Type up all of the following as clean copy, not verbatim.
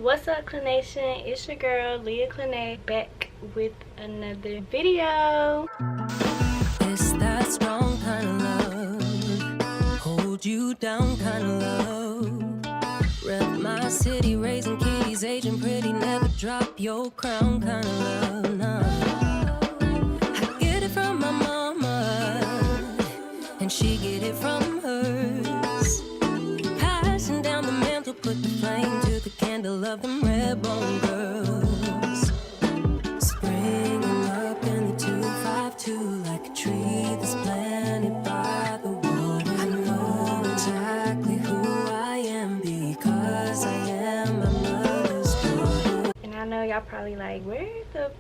What's up, Clination? It's your girl Leah Clinay back with another video. It's that strong kind of love, hold you down kind of love. Rep my city, raising kitties, aging pretty, never drop your crown kind of love. No. I get it from my mama, and she get it from hers. Passing down the mantle, put the flame to the candle of them red bone girls. Springing up in the 252 like a tree that's planted by the water. I know exactly who I am because I am my mother's daughter. And I know y'all probably like, where the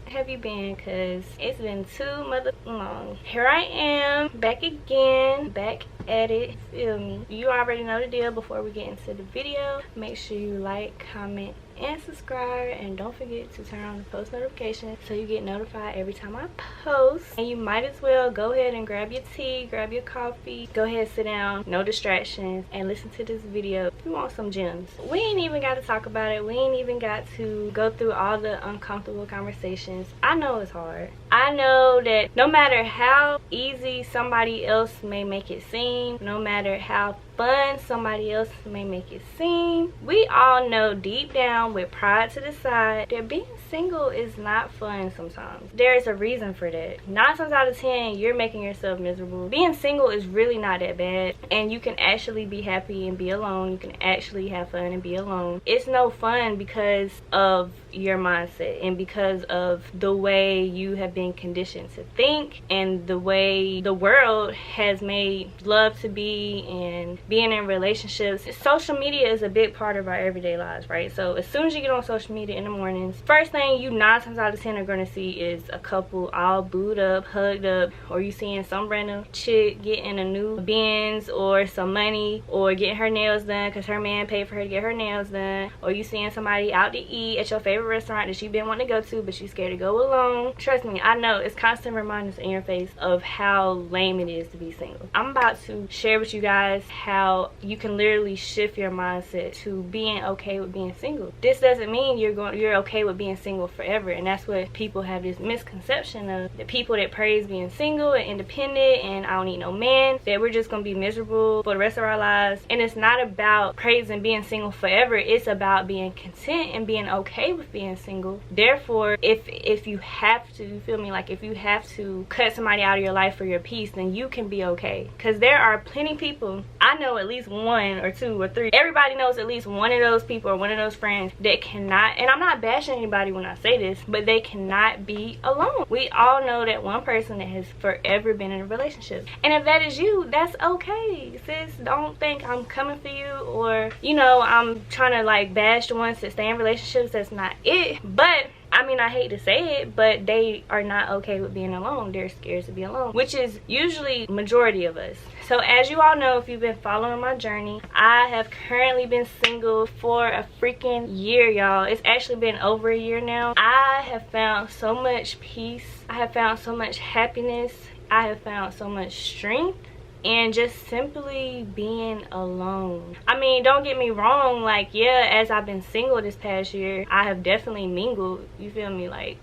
have you been? Because it's been too mother long. Here I am, back again, back at it. Feel me? You already know the deal. Before we get into the video, make sure you like, comment, and subscribe, and don't forget to turn on the post notifications so you get notified every time I post. And you might as well go ahead and grab your tea, grab your coffee, go ahead, sit down, no distractions, and listen to this video if you want some gems. We ain't even got to talk about it. We ain't even got to go through all the uncomfortable conversations. I know it's hard. I know that no matter how easy somebody else may make it seem, no matter how fun somebody else may make it seem, we all know deep down with pride to the side that being single is not fun sometimes. There is a reason for that. 9 times out of 10 you're making yourself miserable. Being single is really not that bad, and you can actually be happy and be alone. You can actually have fun and be alone. It's no fun because of your mindset and because of the way you have been conditioned to think and the way the world has made love to be and being in relationships. Social media is a big part of our everyday lives, right? So as soon as you get on social media in the mornings, first thing you 9 times out of 10 are going to see is a couple all booed up, hugged up, or you seeing some random chick getting a new Benz or some money, or getting her nails done because her man paid for her to get her nails done, or you seeing somebody out to eat at your favorite restaurant that you've been wanting to go to but she's scared to go alone. Trust me, I know it's constant reminders in your face of how lame it is to be single. I'm about to share with you guys how you can literally shift your mindset to being okay with being single. This doesn't mean you're okay with being single forever, and that's what people have this misconception of. The people that praise being single and independent and I don't need no man, that we're just gonna be miserable for the rest of our lives. And it's not about praising being single forever. It's about being content and being okay with being single. Therefore, if you have to, you feel me, like if you have to cut somebody out of your life for your peace, then you can be okay. Because there are plenty of people, I know at least 1 or 2 or 3, everybody knows at least one of those people or one of those friends that cannot, and I'm not bashing anybody when I say this, but they cannot be alone. We all know that one person that has forever been in a relationship, and if that is you, that's okay, sis. Don't think I'm coming for you, or you know, I'm trying to like bash the ones that stay in relationships. That's not it. But I mean, I hate to say it, but they are not okay with being alone. They're scared to be alone, which is usually majority of us. So as you all know, if you've been following my journey, I have currently been single for a freaking year, y'all. It's actually been over a year now. I have found so much peace. I have found so much happiness. I have found so much strength and just simply being alone. I mean, don't get me wrong, like, yeah, as I've been single this past year, I have definitely mingled, you feel me, like,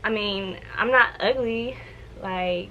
I mean, I'm not ugly, like,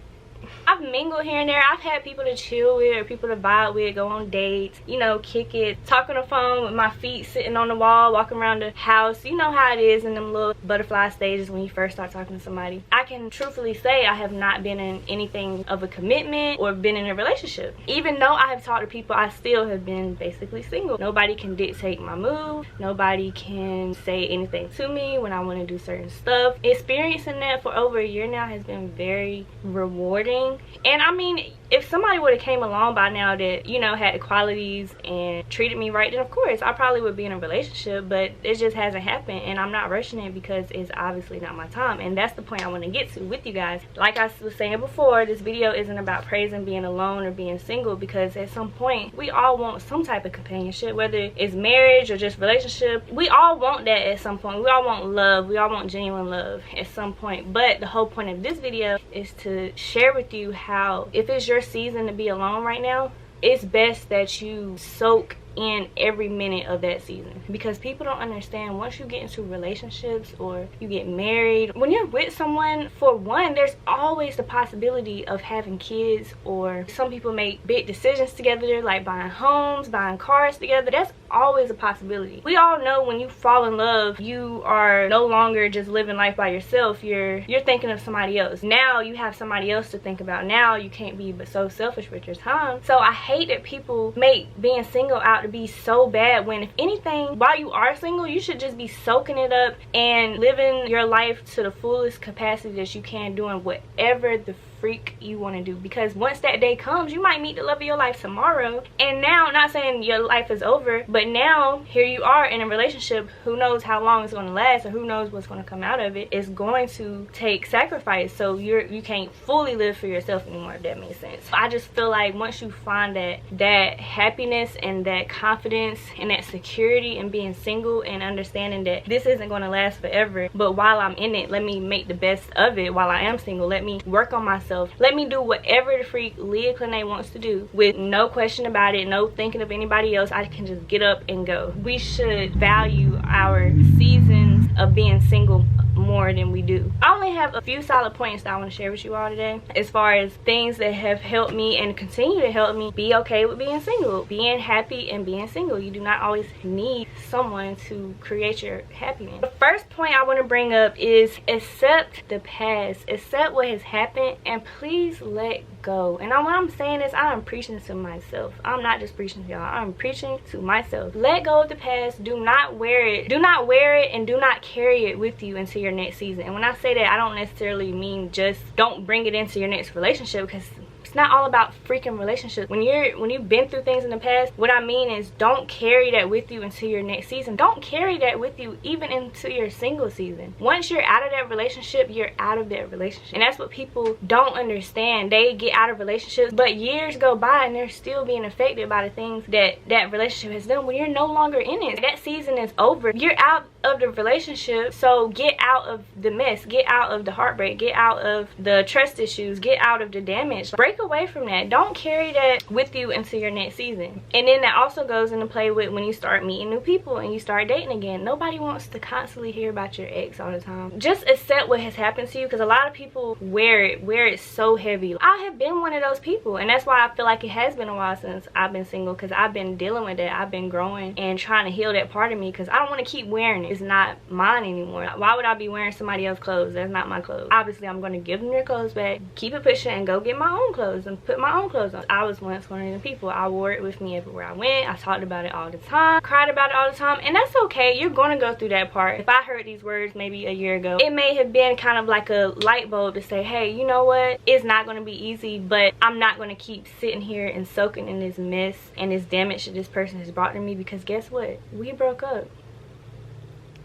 I've mingled here and there. I've had people to chill with or people to vibe with, go on dates, you know, kick it, talk on the phone with my feet sitting on the wall, walking around the house. You know how it is in them little butterfly stages when you first start talking to somebody. I can truthfully say I have not been in anything of a commitment or been in a relationship. Even though I have talked to people, I still have been basically single. Nobody can dictate my move. Nobody can say anything to me when I want to do certain stuff. Experiencing that for over a year now has been very rewarding. And I mean, if somebody would have came along by now that, you know, had the qualities and treated me right, then of course I probably would be in a relationship, but it just hasn't happened, and I'm not rushing it because it's obviously not my time. And that's the point I want to get to with you guys. Like I was saying before, this video isn't about praising being alone or being single, because at some point we all want some type of companionship, whether it's marriage or just relationship. We all want that at some point. We all want love. We all want genuine love at some point. But the whole point of this video is to share with you how, if it's your season to be alone right now, it's best that you soak in every minute of that season, because people don't understand, once you get into relationships or you get married, when you're with someone, for one, there's always the possibility of having kids, or some people make big decisions together, like buying homes, buying cars together. That's always a possibility. We all know when you fall in love, you are no longer just living life by yourself. You're thinking of somebody else. Now you have somebody else to think about. Now you can't be but so selfish with your time. So I hate that people make being single out to be so bad, when if anything, while you are single, you should just be soaking it up and living your life to the fullest capacity that you can, doing whatever the freak you want to do, because once that day comes, you might meet the love of your life tomorrow. And now, not saying your life is over, but now here you are in a relationship. Who knows how long it's going to last, or who knows what's going to come out of it. It's going to take sacrifice, so you can't fully live for yourself anymore, if that makes sense. I just feel like once you find that happiness and that confidence and that security in being single, and understanding that this isn't going to last forever, but while I'm in it, let me make the best of it. While I am single, let me work on myself. Let me do whatever the freak Leah Clinay wants to do, with no question about it, no thinking of anybody else. I can just get up and go. We should value our seasons of being single more than we do. I only have a few solid points that I want to share with you all today, as far as things that have helped me and continue to help me be okay with being single, being happy and being single. You do not always need someone to create your happiness. The first point I want to bring up is accept the past. Accept what has happened, and please let go. And what I'm saying is, I am preaching to myself. I'm not just preaching to y'all, I'm preaching to myself. Let go of the past. Do not wear it. Do not wear it, and do not carry it with you into your next season. And when I say that, I don't necessarily mean just don't bring it into your next relationship, because it's not all about freaking relationships. When you've been through things in the past, what I mean is, don't carry that with you into your next season. Don't carry that with you even into your single season. Once you're out of that relationship, you're out of that relationship. And that's what people don't understand. They get out of relationships, but years go by and they're still being affected by the things that relationship has done. When you're no longer in it, that season is over. You're out of the relationship, so get out of the mess, get out of the heartbreak, get out of the trust issues, get out of the damage. Break away from that. Don't carry that with you into your next season. And then that also goes into play with when you start meeting new people and you start dating again. Nobody wants to constantly hear about your ex all the time. Just accept what has happened to you, because a lot of people wear it so heavy. I have been one of those people, and that's why I feel like it has been a while since I've been single, because I've been dealing with that. I've been growing and trying to heal that part of me, because I don't want to keep wearing it. It's not mine anymore. Why would I be wearing somebody else's clothes? That's not my clothes. Obviously, I'm going to give them their clothes back, keep it pushing, and go get my own clothes and put my own clothes on. I was once one of the people. I wore it with me everywhere I went. I talked about it all the time, cried about it all the time, and that's okay. You're going to go through that part. If I heard these words maybe a year ago, it may have been kind of like a light bulb to say, hey, you know what? It's not going to be easy, but I'm not going to keep sitting here and soaking in this mess and this damage that this person has brought to me, because guess what? We broke up.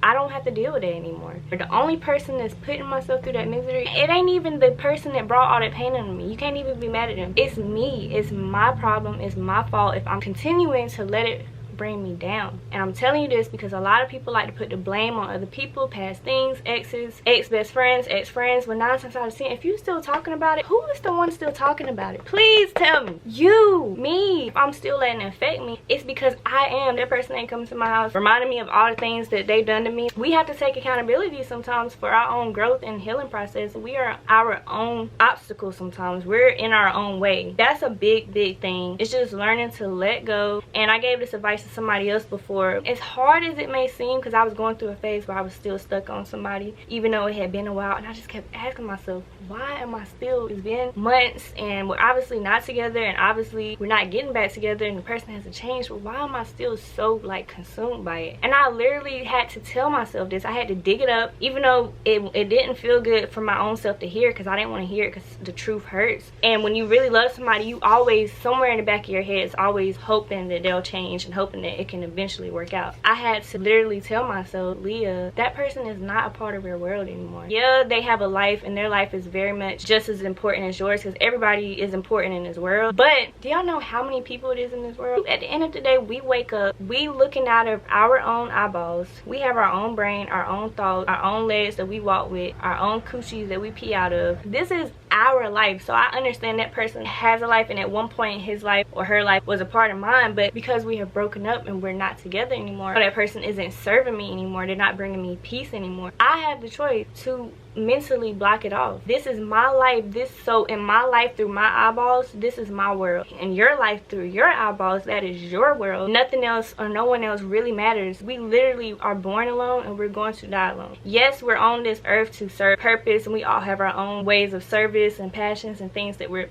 I don't have to deal with it anymore. The only person that's putting myself through that misery, it ain't even the person that brought all that pain on me. You can't even be mad at them. It's me. It's my problem. It's my fault if I'm continuing to let it bring me down. And I'm telling you this because a lot of people like to put the blame on other people, past things, exes, ex-best friends, ex-friends. When 9 times out of 10, if you still talking about it, who is the one still talking about it? Please tell me. You, me. If I'm still letting it affect me, it's because I am. That person ain't coming to my house reminding me of all the things that they done to me. We have to take accountability sometimes for our own growth and healing process. We are our own obstacle sometimes. We're in our own way. That's a big thing. It's just learning to let go. And I gave this advice to somebody else before. As hard as it may seem, because I was going through a phase where I was still stuck on somebody, even though it had been a while, and I just kept asking myself, why am I still? It's been months and we're obviously not together, and obviously we're not getting back together, and the person hasn't changed, but why am I still so like consumed by it? And I literally had to tell myself this. I had to dig it up, even though it didn't feel good for my own self to hear, because I didn't want to hear it, because the truth hurts. And when you really love somebody, you always, somewhere in the back of your head, is always hoping that they'll change and hoping that it can eventually work out. I had to literally tell myself, Leah, that person is not a part of your world anymore. Yeah, they have a life, and their life is very much just as important as yours, because everybody is important in this world. But do y'all know how many people it is in this world? At the end of the day, we wake up, we looking out of our own eyeballs. We have our own brain, our own thoughts, our own legs that we walk with, our own coochies that we pee out of. This is our life. So I understand that person has a life, and at one point his life or her life was a part of mine, but because we have broken up and we're not together anymore, or that person isn't serving me anymore, they're not bringing me peace anymore, I have the choice to mentally block it off. This is my life. So in my life through my eyeballs, this is my world. In your life through your eyeballs, that is your world. Nothing else or no one else really matters. We literally are born alone and we're going to die alone. Yes, we're on this earth to serve purpose, and we all have our own ways of service and passions and things that we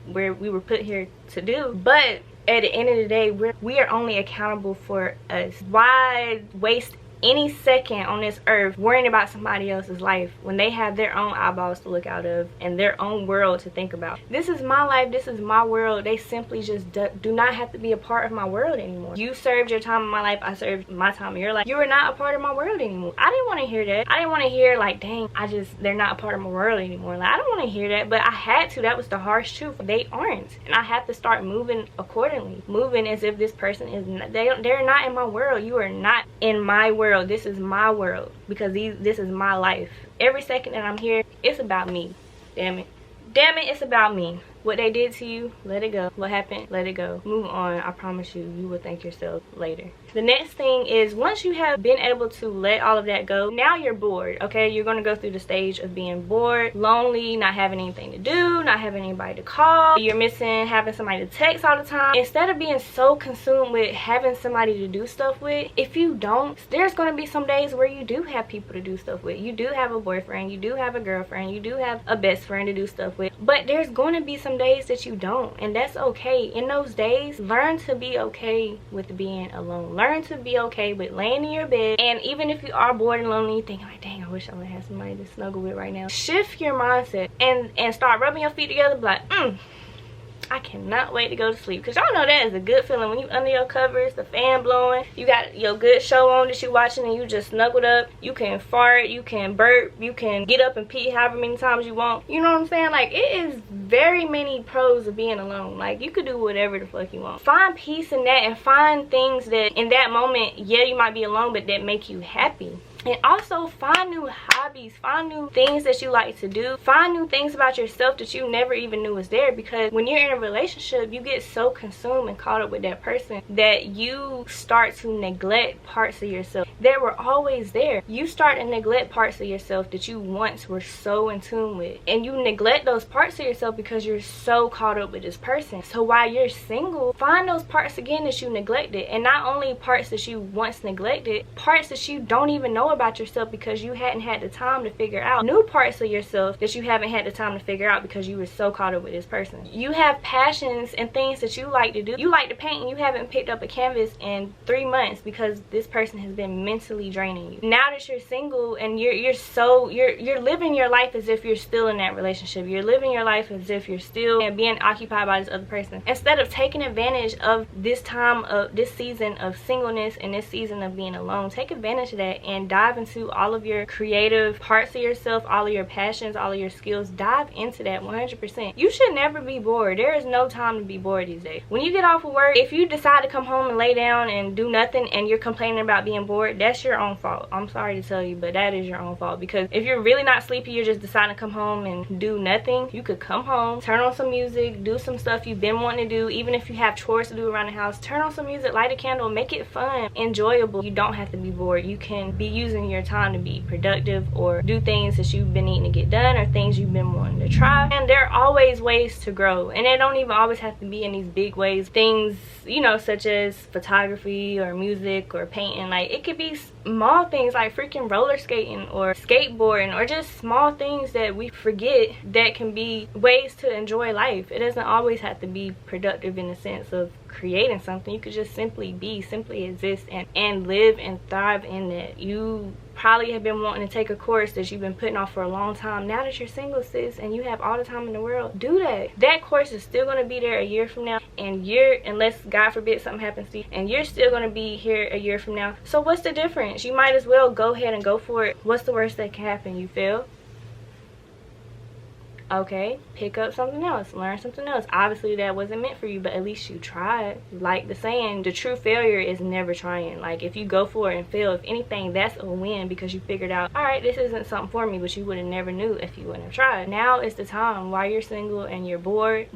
were put here to do, but at the end of the day, we are only accountable for us. Why waste any second on this earth worrying about somebody else's life when they have their own eyeballs to look out of and their own world to think about? This is my life, this is my world. They simply just do not have to be a part of my world anymore. You served your time in my life, I served my time in your life. You are not a part of my world anymore. I didn't want to hear that. I didn't want to hear like, dang, they're not a part of my world anymore. Like, I don't want to hear that, but I had to. That was the harsh truth. They aren't, and I have to start moving accordingly, moving as if this person is they're not in my world. You are not in my world. This is my world, because this is my life. Every second that I'm here, it's about me. Damn it, it's about me. What they did to you, let it go. What happened, let it go. Move on. I promise you, you will thank yourself later. The next thing is, once you have been able to let all of that go, now you're bored, okay? You're going to go through the stage of being bored, lonely, not having anything to do, not having anybody to call. You're missing having somebody to text all the time. Instead of being so consumed with having somebody to do stuff with, if you don't, there's going to be some days where you do have people to do stuff with. You do have a boyfriend, you do have a girlfriend, you do have a best friend to do stuff with, but there's going to be some days that you don't, and that's okay. In those days, learn to be okay with being alone. Learn to be okay with laying in your bed, and even if you are bored and lonely, you think like, dang, I wish I would have somebody to snuggle with right now. Shift your mindset and start rubbing your feet together, be like, I cannot wait to go to sleep. Because y'all know that is a good feeling when you under your covers, the fan blowing, you got your good show on that you watching, and you just snuggled up. You can fart, you can burp, you can get up and pee however many times you want. You know what I'm saying? Like, it is very many pros of being alone. Like, you could do whatever the fuck you want. Find peace in that, and find things that in that moment, yeah, you might be alone, but that make you happy. And also find new hobbies, find new things that you like to do, find new things about yourself that you never even knew was there. Because when you're in a relationship, you get so consumed and caught up with that person that you start to neglect parts of yourself that were always there. You start to neglect parts of yourself that you once were so in tune with, and you neglect those parts of yourself because you're so caught up with this person. So while you're single, find those parts again that you neglected, and not only parts that you once neglected, parts that you don't even know about yourself because you hadn't had the time to figure out, new parts of yourself that you haven't had the time to figure out because you were so caught up with this person. You have passions and things that you like to do. You like to paint, and you haven't picked up a canvas in 3 months because this person has been mentally draining you. Now that you're single and you're living your life as if you're still in that relationship. You're living your life as if you're still being occupied by this other person. Instead of taking advantage of this time of this season of singleness and this season of being alone, take advantage of that and dive into all of your creative parts of yourself, all of your passions, all of your skills. Dive into that 100%. You should never be bored. There is no time to be bored these days. When you get off of work, if you decide to come home and lay down and do nothing and you're complaining about being bored, that's your own fault. I'm sorry to tell you, but that is your own fault. Because if you're really not sleepy, you're just deciding to come home and do nothing, you could come home, turn on some music, do some stuff you've been wanting to do. Even if you have chores to do around the house, turn on some music, light a candle, make it fun, enjoyable. You don't have to be bored. You can be using your time to be productive or do things that you've been needing to get done or things you've been wanting to try. And there are always ways to grow, and they don't even always have to be in these big ways. Things, you know, such as photography or music or painting. Like, it could be small things like freaking roller skating or skateboarding, or just small things that we forget that can be ways to enjoy life. It doesn't always have to be productive in the sense of creating something. You could just simply be, simply exist, and live and thrive in that. You probably have been wanting to take a course that you've been putting off for a long time. Now that you're single, sis, and you have all the time in the world, do that. That course is still going to be there a year from now, and unless God forbid something happens to you, and you're still going to be here a year from now. So what's the difference? You might as well go ahead and go for it. What's the worst that can happen? You fail? Okay, pick up something else, learn something else. Obviously that wasn't meant for you, but at least you tried. Like the saying, the true failure is never trying. Like, if you go for it and fail, if anything, that's a win, because you figured out, all right, this isn't something for me, but you would have never knew if you wouldn't have tried. Now is the time. While you're single and you're bored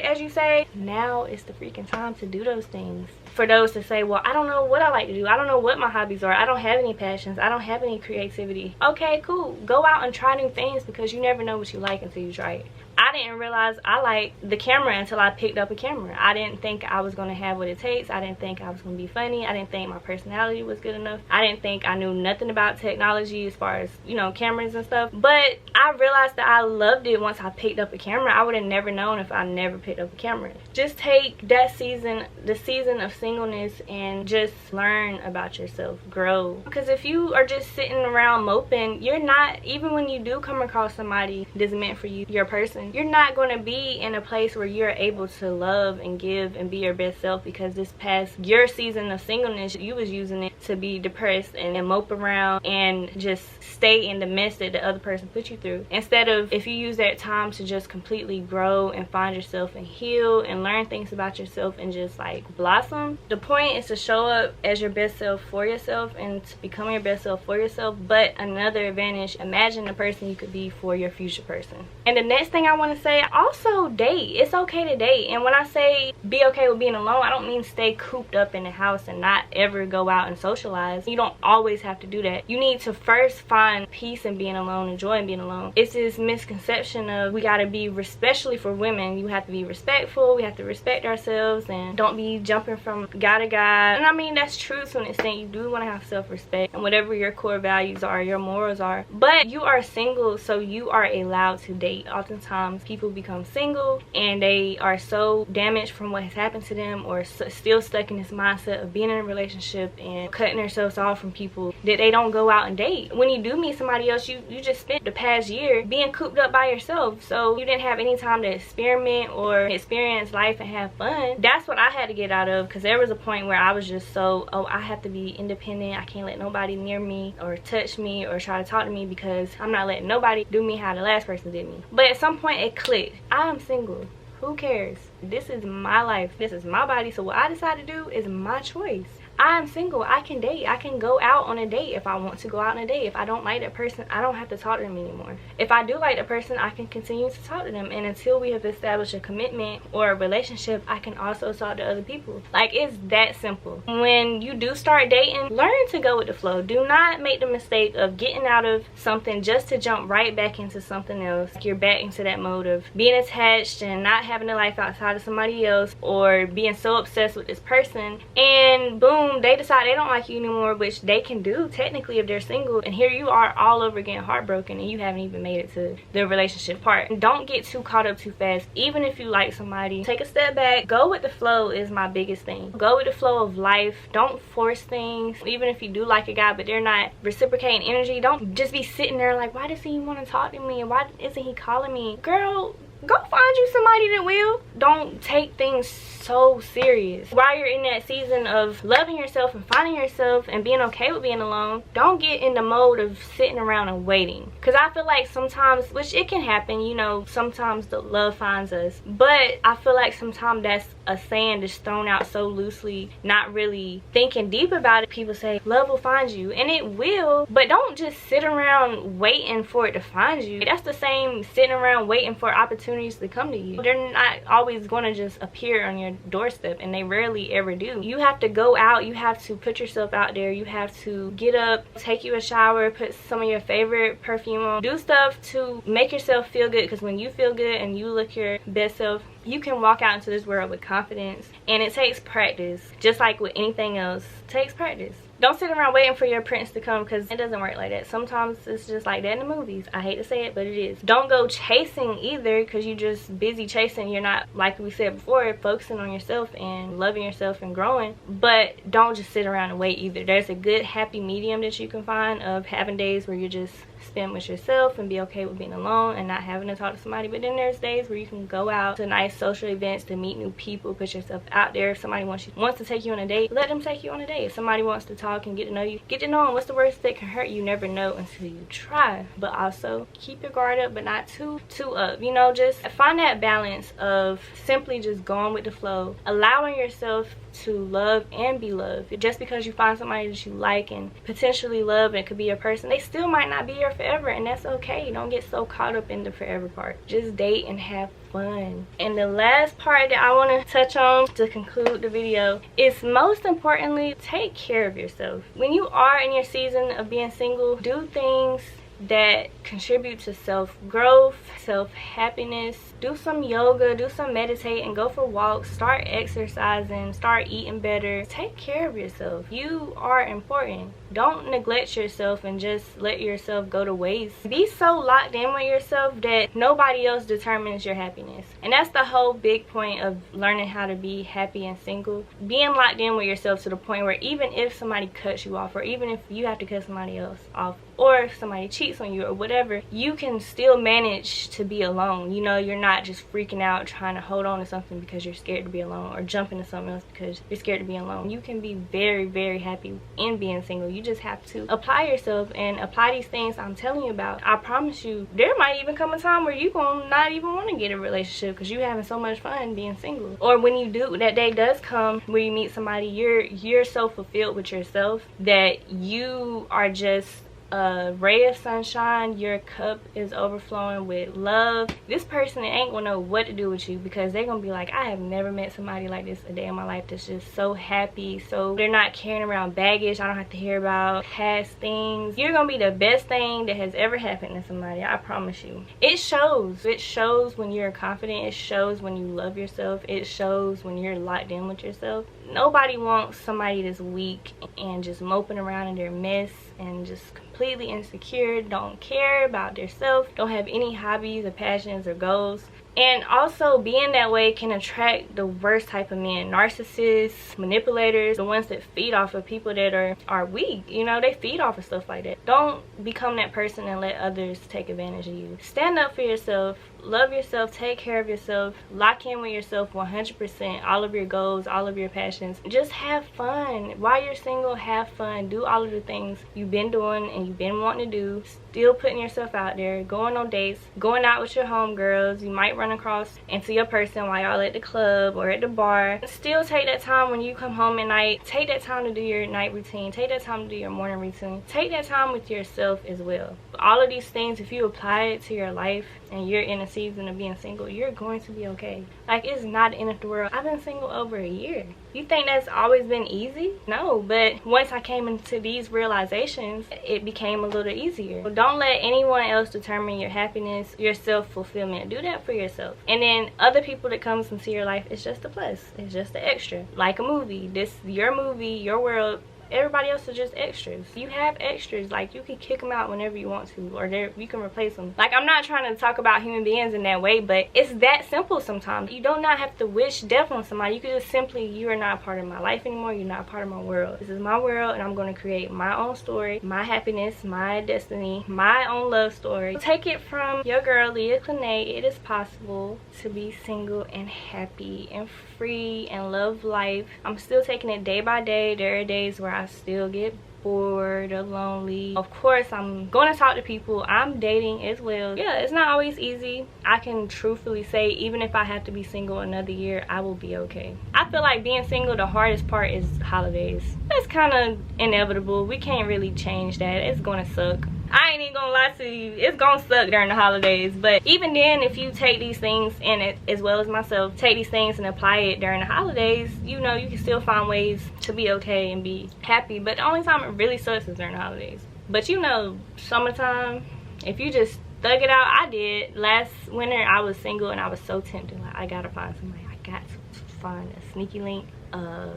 as you say, now is the freaking time to do those things. for those to say, well, I don't know what I like to do, I don't know what my hobbies are, I don't have any passions, I don't have any creativity. Okay, cool, go out and try new things, because you never know what you like until you try it. I didn't realize I liked the camera until I picked up a camera. I didn't think I was going to have what it takes. I didn't think I was going to be funny. I didn't think my personality was good enough. I didn't think I knew nothing about technology as far as, you know, cameras and stuff. But I realized that I loved it once I picked up a camera. I would have never known if I never picked up a camera. Just take that season, the season of singleness, and just learn about yourself. Grow. Because if you are just sitting around moping, you're not, even when you do come across somebody that's meant for you, your person, you're not going to be in a place where you're able to love and give and be your best self, because this past your season of singleness, you was using it to be depressed and mope around and just stay in the mess that the other person put you through, instead of if you use that time to just completely grow and find yourself and heal and learn things about yourself and just like blossom. The point is to show up as your best self for yourself and to become your best self for yourself. But another advantage, imagine the person you could be for your future person. And the next thing I want to say, also date. It's okay to date. And when I say be okay with being alone, I don't mean stay cooped up in the house and not ever go out and socialize. You don't always have to do that. You need to first find peace in being alone and joy in being alone. It's this misconception of we gotta be, especially for women, you have to be respectful, we have to respect ourselves and don't be jumping from guy to guy. And I mean, that's true to an extent. You do want to have self-respect and whatever your core values are, your morals are. But you are single, so you are allowed to date. Oftentimes people become single and they are so damaged from what has happened to them, or still stuck in this mindset of being in a relationship and cutting themselves off from people, that they don't go out and date. When you do meet somebody else, you just spent the past year being cooped up by yourself, so you didn't have any time to experiment or experience life and have fun. That's what I had to get out of, because there was a point where I was just so, oh, I have to be independent, I can't let nobody near me or touch me or try to talk to me, because I'm not letting nobody do me how the last person did me. But at some point it clicked. I am single. Who cares? This is my life. This is my body. So what I decide to do is my choice. I am single. I can date. I can go out on a date if I want to go out on a date. If I don't like that person, I don't have to talk to them anymore. If I do like the person, I can continue to talk to them. And until we have established a commitment or a relationship, I can also talk to other people. Like, it's that simple. When you do start dating, learn to go with the flow. Do not make the mistake of getting out of something just to jump right back into something else. You're back into that mode of being attached and not having a life outside of somebody else, or being so obsessed with this person, and boom, they decide they don't like you anymore, which they can do technically if they're single, and here you are all over again heartbroken and you haven't even made it to the relationship part. And don't get too caught up too fast. Even if you like somebody, take a step back. Go with the flow is my biggest thing. Go with the flow of life. Don't force things. Even if you do like a guy but they're not reciprocating energy, don't just be sitting there like, why does he want to talk to me and why isn't he calling me? Girl, go find you somebody that will. Don't take things so serious. While you're in that season of loving yourself and finding yourself and being okay with being alone, don't get in the mode of sitting around and waiting. Because I feel like sometimes, which it can happen, you know, sometimes the love finds us, but I feel like sometimes that's a saying that's thrown out so loosely, not really thinking deep about it. People say love will find you, and it will, but don't just sit around waiting for it to find you. That's the same sitting around waiting for opportunities to come to you. They're not always going to just appear on your doorstep, and they rarely ever do. You have to go out. You have to put yourself out there. You have to get up, take you a shower, put some of your favorite perfume on, do stuff to make yourself feel good, because when you feel good and you look your best self, you can walk out into this world with confidence. And it takes practice, just like with anything else. It takes practice. Don't sit around waiting for your prince to come, because it doesn't work like that. Sometimes it's just like that in the movies. I hate to say it, but it is. Don't go chasing either, because you're just busy chasing. You're not, like we said before, focusing on yourself and loving yourself and growing. But don't just sit around and wait either. There's a good happy medium that you can find of having days where you just spend with yourself and be okay with being alone and not having to talk to somebody. But then there's days where you can go out to nice social events to meet new people, put yourself out there. If somebody wants to take you on a date, let them take you on a date. If somebody wants to talk and get to know you, get to know them. What's the worst that can hurt? You never know until you try. But also keep your guard up, but not too up. You know, just find that balance of simply just going with the flow, allowing yourself to love and be loved. Just because you find somebody that you like and potentially love and it could be your person, they still might not be your here forever, and that's okay. Don't get so caught up in the forever part. Just date and have fun. And the last part that I want to touch on to conclude the video is, most importantly, take care of yourself. When you are in your season of being single, do things that contribute to self-growth, self-happiness. Do some yoga, do some meditating, go for walks, start exercising, start eating better. Take care of yourself. You are important. Don't neglect yourself and just let yourself go to waste. Be so locked in with yourself that nobody else determines your happiness. And that's the whole big point of learning how to be happy and single. Being locked in with yourself to the point where even if somebody cuts you off, or even if you have to cut somebody else off, or if somebody cheats on you or whatever, you can still manage to be alone. You know, you're not just freaking out trying to hold on to something because you're scared to be alone, or jump into something else because you're scared to be alone. You can be very, very happy in being single. You just have to apply yourself and apply these things I'm telling you about. I promise you, there might even come a time where you gonna not even want to get a relationship because you're having so much fun being single. Or when you do, that day does come where you meet somebody, you're so fulfilled with yourself that you are just a ray of sunshine. Your cup is overflowing with love. This person ain't gonna know what to do with you, because they're gonna be like, I have never met somebody like this a day in my life that's just so happy. So they're not carrying around baggage. I don't have to hear about past things. You're gonna be the best thing that has ever happened to somebody. I promise you. It shows. It shows when you're confident. It shows when you love yourself. It shows when you're locked in with yourself. Nobody wants somebody that's weak and just moping around in their mess and just completely insecure, don't care about themselves, don't have any hobbies or passions or goals. And also, being that way can attract the worst type of men. Narcissists, manipulators, the ones that feed off of people that are weak. You know, they feed off of stuff like that. Don't become that person and let others take advantage of you. Stand up for yourself. Love yourself. Take care of yourself. Lock in with yourself 100%. All of your goals, all of your passions. Just have fun. While you're single, have fun. Do all of the things you've been doing and you've been wanting to do. Still putting yourself out there. Going on dates. Going out with your homegirls. You might run across into your person while y'all at the club or at the bar. Still take that time when you come home at night. Take that time to do your night routine. Take that time to do your morning routine. Take that time with yourself as well. All of these things, if you apply it to your life and you're in a season of being single, you're going to be okay. Like, it's not the end of the world. I've been single over a year. You think that's always been easy? No, but once I came into these realizations, it became a little easier. So don't let anyone else determine your happiness, your self-fulfillment. Do that for yourself. And then other people that comes into your life, it's just a plus. It's just an extra. Like a movie. Your movie, your world. Everybody else is just extras. You have extras. Like, you can kick them out whenever you want to, or you can replace them. Like, I'm not trying to talk about human beings in that way, but it's that simple sometimes. You do not have to wish death on somebody. You can just simply, you are not a part of my life anymore. You're not a part of my world. This is my world, and I'm going to create my own story, my happiness, my destiny, my own love story. Take it from your girl, Leah Clinay. It is possible to be single and happy and free and love life. I'm still taking it day by day. There are days where I still get bored or lonely. Of course, I'm going to talk to people. I'm dating as well. Yeah, it's not always easy. I can truthfully say, even if I have to be single another year, I will be okay. I feel like being single, the hardest part is holidays. That's kind of inevitable. We can't really change that. It's going to suck. I ain't even gonna lie to you, it's gonna suck during the holidays. But even then, if you take these things, and as well as myself, take these things and apply it during the holidays, you know, you can still find ways to be okay and be happy. But the only time it really sucks is during the holidays. But you know, summertime, if you just thug it out, I did. Last winter, I was single and I was so tempted. Like, I gotta find somebody. I got to find a sneaky link, a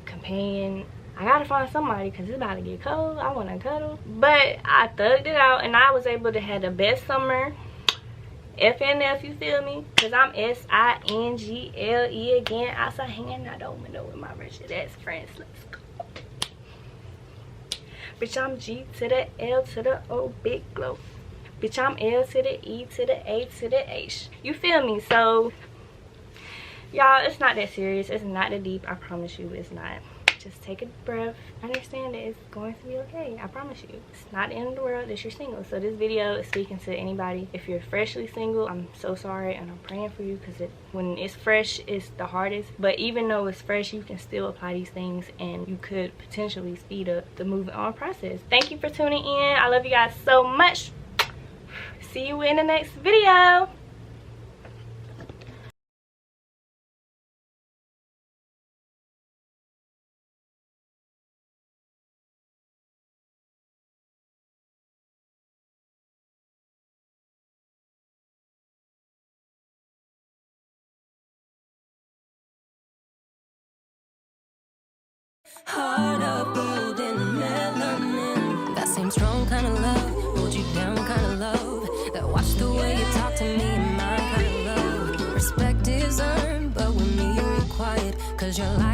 companion. I gotta find somebody because it's about to get cold. I want to cuddle. But I thugged it out and I was able to have the best summer. FNF, you feel me? Because I'm SINGLE again. Outside hanging out the window with my wretched ass friends. Let's go. Bitch, I'm G to the L to the O, big glow. Bitch, I'm L to the E to the A to the H. You feel me? So, y'all, it's not that serious. It's not that deep. I promise you it's not. just take a breath. Understand that it's going to be okay. I promise you. It's not the end of the world that you're single. So this video is speaking to anybody. If you're freshly single, I'm so sorry and I'm praying for you, because when it's fresh, it's the hardest. But even though it's fresh, you can still apply these things and you could potentially speed up the moving on process. Thank you for tuning in. I love you guys so much. See you in the next video. Heart of gold and melanin. That same strong kind of love, hold you down kind of love. That watch the way you talk to me and my kind of love. Respect is earned, but with me you're required, 'cause you're like